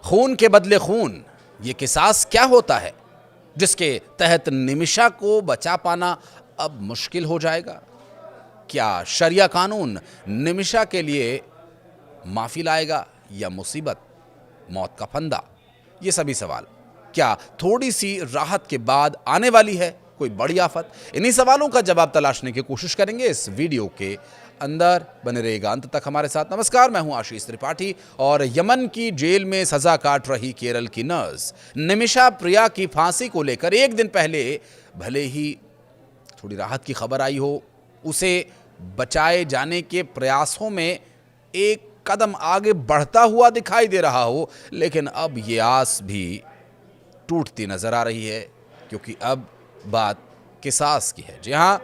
खून के बदले खून, ये किसास क्या होता है जिसके तहत निमिषा को बचा पाना अब मुश्किल हो जाएगा? क्या शरिया कानून निमिषा के लिए माफी लाएगा या मुसीबत, मौत का फंदा? ये सभी सवाल क्या थोड़ी सी राहत के बाद आने वाली है कोई बड़ी आफत? इन्हीं सवालों का जवाब तलाशने की कोशिश करेंगे इस वीडियो के अंदर। बने रहेगा अंत तक हमारे साथ। नमस्कार, मैं हूं आशीष त्रिपाठी और यमन की जेल में सजा काट रही केरल की नर्स निमिषा प्रिया की फांसी को लेकर एक दिन पहले भले ही थोड़ी राहत की खबर आई हो, उसे बचाए जाने के प्रयासों में एक कदम आगे बढ़ता हुआ दिखाई दे रहा हो, लेकिन अब ये आस भी टूटती नजर आ रही है, क्योंकि अब बात किसास की है। जी हां,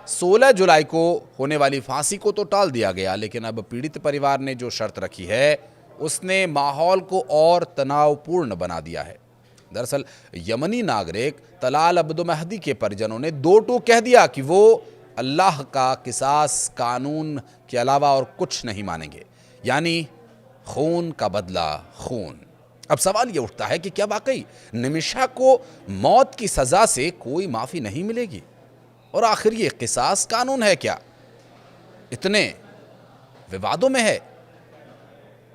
16 जुलाई को होने वाली फांसी को तो टाल दिया गया, लेकिन अब पीड़ित परिवार ने जो शर्त रखी है उसने माहौल को और तनावपूर्ण बना दिया है। दरअसल यमनी नागरिक तलाल अब्दो महदी के परिजनों ने दो टूक कह दिया कि वो अल्लाह का किसास कानून के अलावा और कुछ नहीं मानेंगे, यानी खून का बदला खून। अब सवाल ये उठता है कि क्या वाकई निमिषा को मौत की सजा से कोई माफी नहीं मिलेगी? और आखिर ये किसास कानून है क्या? इतने विवादों में है।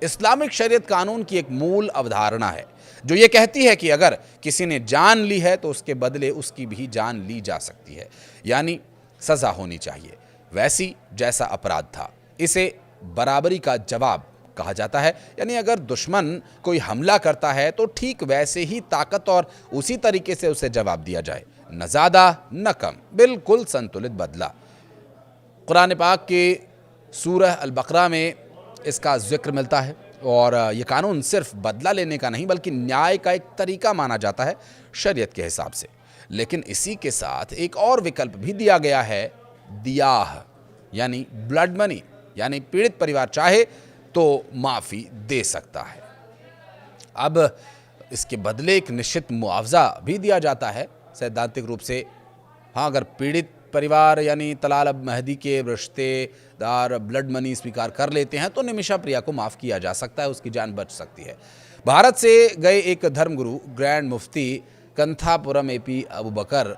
इस्लामिक शरीयत कानून की एक मूल अवधारणा है जो ये कहती है कि अगर किसी ने जान ली है तो उसके बदले उसकी भी जान ली जा सकती है, यानी सजा होनी चाहिए वैसी जैसा अपराध था। इसे बराबरी का जवाब कहा जाता है, यानी अगर दुश्मन कोई हमला करता है तो ठीक वैसे ही ताकत और उसी तरीके से उसे जवाब दिया जाए, न ज्यादा न कम, बिल्कुल संतुलित बदला। कुरान पाक के सूरह अल बकरा में इसका जिक्र मिलता है और यह कानून सिर्फ बदला लेने का नहीं बल्कि न्याय का एक तरीका माना जाता है शरीयत के हिसाब से। लेकिन इसी के साथ एक और विकल्प भी दिया गया है, दियाह यानी ब्लड मनी, यानी पीड़ित परिवार चाहे तो माफी दे सकता है। अब इसके बदले एक निश्चित मुआवजा भी दिया जाता है सैद्धांतिक रूप से। हाँ, अगर पीड़ित परिवार यानी तलाल अब महदी के रिश्तेदार ब्लड मनी स्वीकार कर लेते हैं तो निमिषा प्रिया को माफ़ किया जा सकता है, उसकी जान बच सकती है। भारत से गए एक धर्मगुरु ग्रैंड मुफ्ती कंथापुरम एपी अबू बकर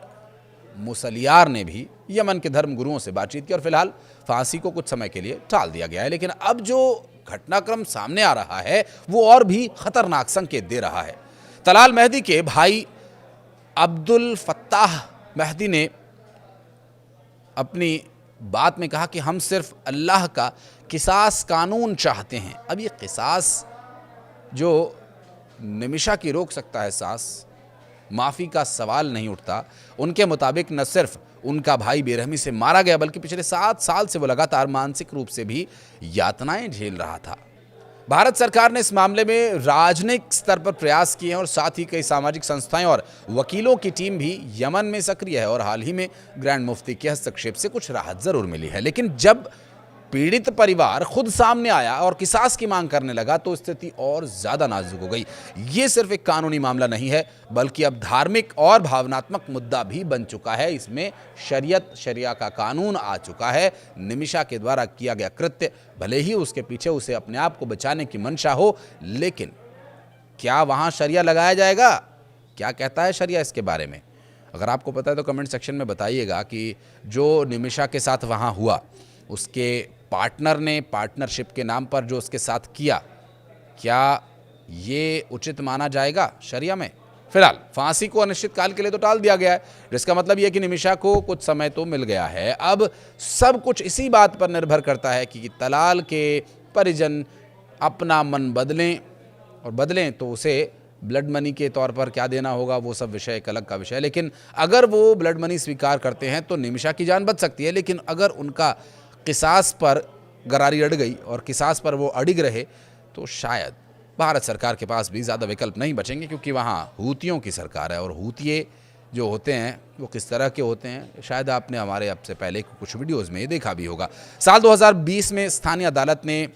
मुसलियार ने भी यमन के धर्मगुरुओं से बातचीत की और फिलहाल फांसी को कुछ समय के लिए टाल दिया गया है। लेकिन अब जो घटनाक्रम सामने आ रहा है वो और भी खतरनाक संकेत दे रहा है। तलाल महदी के भाई अब्दुल फत्ताह महदी ने अपनी बात में कहा कि हम सिर्फ अल्लाह का किसास कानून चाहते हैं। अब ये किसास जो निमिषा की रोक सकता है सांस, माफ़ी का सवाल नहीं उठता। उनके मुताबिक न सिर्फ उनका भाई बेरहमी से मारा गया बल्कि पिछले 7 साल से वो लगातार मानसिक रूप से भी यातनाएं झेल रहा था। भारत सरकार ने इस मामले में राजनयिक स्तर पर प्रयास किए हैं और साथ ही कई सामाजिक संस्थाएं और वकीलों की टीम भी यमन में सक्रिय है और हाल ही में ग्रैंड मुफ्ती के हस्तक्षेप से कुछ राहत जरूर मिली है। लेकिन जब पीड़ित परिवार खुद सामने आया और किसास की मांग करने लगा तो स्थिति और ज्यादा नाजुक हो गई। ये सिर्फ एक कानूनी मामला नहीं है बल्कि अब धार्मिक और भावनात्मक मुद्दा भी बन चुका है। इसमें शरिया का कानून आ चुका है। निमिषा के द्वारा किया गया कृत्य, भले ही उसके पीछे उसे अपने आप को बचाने की मंशा हो, लेकिन क्या वहां शरिया लगाया जाएगा? क्या कहता है शरिया इसके बारे में? अगर आपको पता है तो कमेंट सेक्शन में बताइएगा कि जो निमिषा के साथ वहां हुआ, उसके पार्टनर ने पार्टनरशिप के नाम पर जो उसके साथ किया, क्या ये उचित माना जाएगा शरिया में? फिलहाल फांसी को अनिश्चित काल के लिए तो टाल दिया गया है, जिसका मतलब यह कि निमिषा को कुछ समय तो मिल गया है। अब सब कुछ इसी बात पर निर्भर करता है कि तलाल के परिजन अपना मन बदलें, और बदलें तो उसे ब्लड मनी के तौर पर क्या देना होगा वो सब विषय एक अलग का विषय है। लेकिन अगर वो ब्लड मनी स्वीकार करते हैं तो निमिषा की जान बच सकती है। लेकिन अगर उनका किसास पर गरारी अड़ गई और किसास पर वो अड़िग रहे तो शायद भारत सरकार के पास भी ज़्यादा विकल्प नहीं बचेंगे, क्योंकि वहाँ हूतियों की सरकार है और हूतिये जो होते हैं वो किस तरह के होते हैं शायद आपने हमारे अब से पहले कुछ वीडियोज़ में देखा भी होगा। साल 2020 में स्थानीय अदालत ने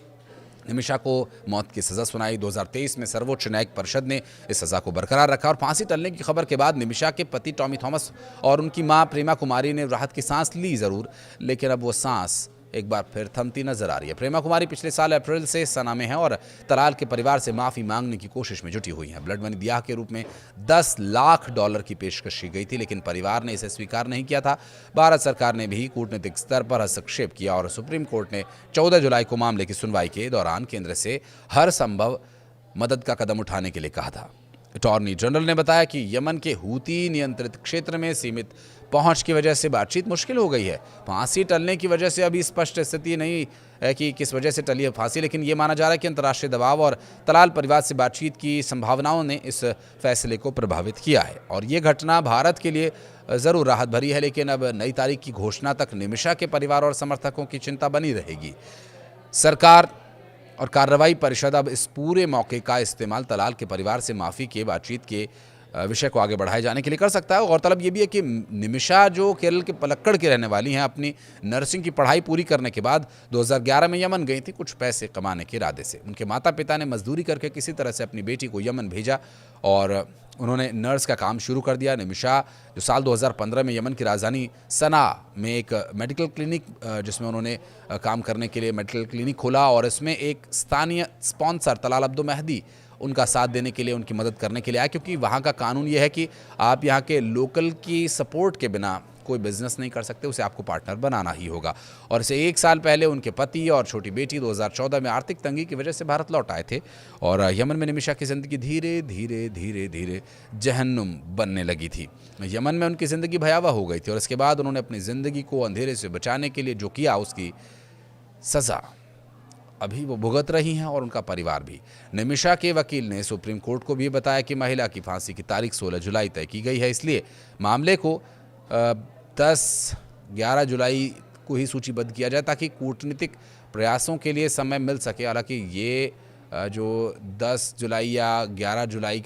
निमिषा को मौत की सज़ा सुनाई। 2023 में सर्वोच्च न्यायिक परिषद ने इस सज़ा को बरकरार रखा और फांसी टलने की खबर के बाद निमिषा के पति टॉमी थॉमस और उनकी मां प्रेमा कुमारी ने राहत की सांस ली ज़रूर, लेकिन अब वो सांस एक बार फिर थमती नजर आ रही है। प्रेमा कुमारी पिछले साल अप्रैल से सना में है और तलाल के परिवार से माफी मांगने की कोशिश में जुटी हुई हैं। ब्लड मनी ब्याह के रूप में $10 लाख की पेशकश की गई थी, लेकिन परिवार ने इसे स्वीकार नहीं किया था। भारत सरकार ने भी कूटनीतिक स्तर पर हस्तक्षेप किया और सुप्रीम कोर्ट ने 14 जुलाई को मामले की सुनवाई के दौरान केंद्र से हर संभव मदद का कदम उठाने के लिए कहा था। अटॉर्नी जनरल ने बताया कि यमन के हूती नियंत्रित क्षेत्र में सीमित पहुंच की वजह से बातचीत मुश्किल हो गई है। फांसी टलने की वजह से अभी स्पष्ट स्थिति नहीं है कि किस वजह से टली है फांसी, लेकिन ये माना जा रहा है कि अंतर्राष्ट्रीय दबाव और तलाल परिवार से बातचीत की संभावनाओं ने इस फैसले को प्रभावित किया है। और ये घटना भारत के लिए ज़रूर राहत भरी है, लेकिन अब नई तारीख की घोषणा तक निमिषा के परिवार और समर्थकों की चिंता बनी रहेगी। सरकार और कार्रवाई परिषद अब इस पूरे मौके का इस्तेमाल तलाल के परिवार से माफ़ी के बातचीत के विषय को आगे बढ़ाए जाने के लिए कर सकता है। गौरतलब ये भी है कि निमिषा जो केरल के पलक्कड़ की रहने वाली हैं, अपनी नर्सिंग की पढ़ाई पूरी करने के बाद 2011 में यमन गई थी कुछ पैसे कमाने के इरादे से। उनके माता पिता ने मजदूरी करके किसी तरह से अपनी बेटी को यमन भेजा और उन्होंने नर्स का काम शुरू कर दिया। निमिषा जो साल 2015 में यमन की राजधानी सना में एक मेडिकल क्लिनिक जिसमें उन्होंने काम करने के लिए मेडिकल क्लिनिक खोला और इसमें एक स्थानीय स्पॉन्सर तलाल अब्दो मेहदी उनका साथ देने के लिए, उनकी मदद करने के लिए आया, क्योंकि वहाँ का कानून ये है कि आप यहाँ के लोकल की सपोर्ट के बिना कोई बिजनेस नहीं कर सकते, उसे आपको पार्टनर बनाना ही होगा। और इसे 1 साल पहले उनके पति और छोटी बेटी 2014 में आर्थिक तंगी की वजह से भारत लौट आए थे और यमन में निमिषा की ज़िंदगी धीरे धीरे धीरे धीरे जहन्नुम बनने लगी थी। यमन में उनकी ज़िंदगी भयावह हो गई थी और इसके बाद उन्होंने अपनी ज़िंदगी को अंधेरे से बचाने के लिए जो किया, उसकी सज़ा अभी वो भुगत रही हैं और उनका परिवार भी। निमिषा के वकील ने सुप्रीम कोर्ट को भी बताया कि महिला की फांसी की तारीख 16 जुलाई तय की गई है, इसलिए मामले को 10-11 जुलाई को ही सूचीबद्ध किया जाए ताकि कूटनीतिक प्रयासों के लिए समय मिल सके। हालांकि ये जो 10 जुलाई या 11 जुलाई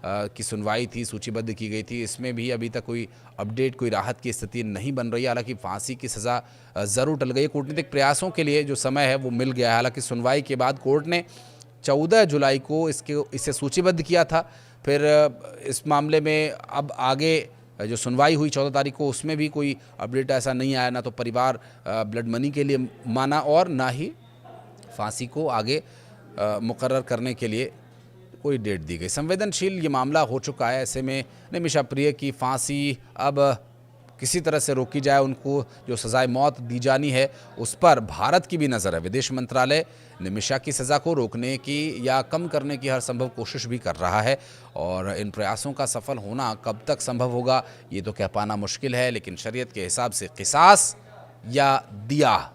की सुनवाई थी, सूचीबद्ध की गई थी, इसमें भी अभी तक कोई अपडेट, कोई राहत की स्थिति नहीं बन रही है। हालांकि फांसी की सज़ा ज़रूर टल गई है। कूटनीतिक प्रयासों के लिए जो समय है वो मिल गया है। हालांकि सुनवाई के बाद कोर्ट ने 14 जुलाई को इसे सूचीबद्ध किया था। फिर इस मामले में अब आगे जो सुनवाई हुई 14 तारीख को, उसमें भी कोई अपडेट ऐसा नहीं आया। ना तो परिवार ब्लड मनी के लिए माना और ना ही फांसी को आगे मुकर्रर करने के लिए कोई डेट दी गई। संवेदनशील ये मामला हो चुका है। ऐसे में निमिषा प्रिय की फांसी अब किसी तरह से रोकी जाए, उनको जो सज़ाए मौत दी जानी है उस पर भारत की भी नज़र है। विदेश मंत्रालय निमिषा की सज़ा को रोकने की या कम करने की हर संभव कोशिश भी कर रहा है और इन प्रयासों का सफल होना कब तक संभव होगा ये तो कह पाना मुश्किल है, लेकिन शरीयत के हिसाब से किसास या दिया,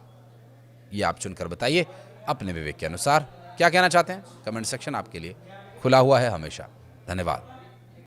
ये आप चुनकर बताइए अपने विवेक के अनुसार। क्या कहना चाहते हैं? कमेंट सेक्शन आपके लिए खुला हुआ है हमेशा। धन्यवाद।